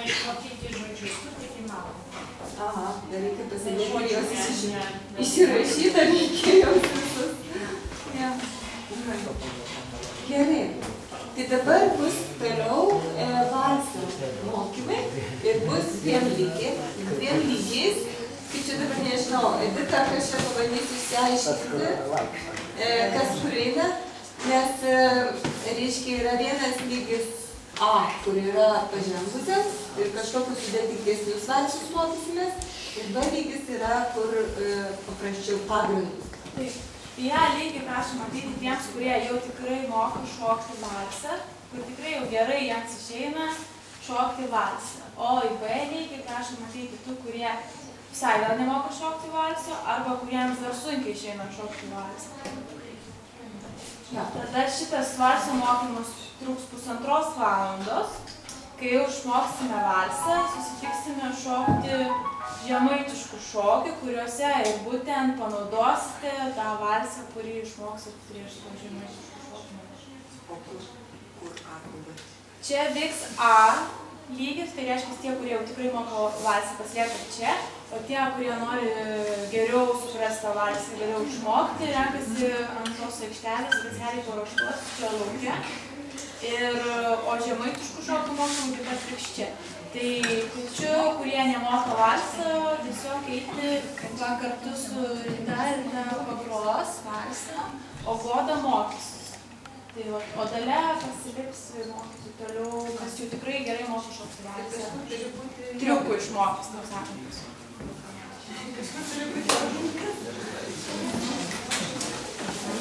išmokyti žodžius, tu tik įmanoma. Aha, dar reikia pasidėti jos išsirašytą, reikia jos visus. Ja. Gerai. Tai dabar bus toliau valso mokymai ir bus dviem lygiais. Kaip čia dabar nežinau, Edita, aš čia pabandysiu išsiaiškinti, kas kur eina, nes, reiškia, yra vienas lygis A, kur yra pažengusias ir kažkokius sudėtingesnius valsus mokysimės, ir B lygis yra, kur paprasčiau pagrindus. Taip. Į A lygį prašom matyti tiems, kurie jau tikrai moka šokti valsą, kur tikrai jau gerai jiems išeina šokti valsą. O į B lygį prašom matyti tų, kurie visai gal nemoka šokti valsą, arba kuriems dar sunkiai išeina šokti valsą. Tada šitas valso mokymas truks 1,5 valandos. Kai jau išmoksime valsą, susitiksime šokti žemaitiškų šokių, kuriuose ir būtent panaudosite tą valsą, kurį išmoksit prieš tą žemaitiškų šokių. Čia vyks A lygis, tai reiškia tie, kurie jau tikrai moka valsą, pasilieka čia, o tie, kurie nori geriau suprasti tą valsą, geriau išmokti, renkasi ant tos aikštelės, specialiai paruoštos čia lauke. O žemaitiškų šokių mokymų taip pat vyks čia. Tai kviečiu, kurie nemoka valsą, tiesiog eiti kartu su Rita pagros valsą, o Goda mokysis. O Dalia pasiliks mokyti toliau, kas jau tikrai gerai moka šokti valsą. Triukų išmokys, taip sakant.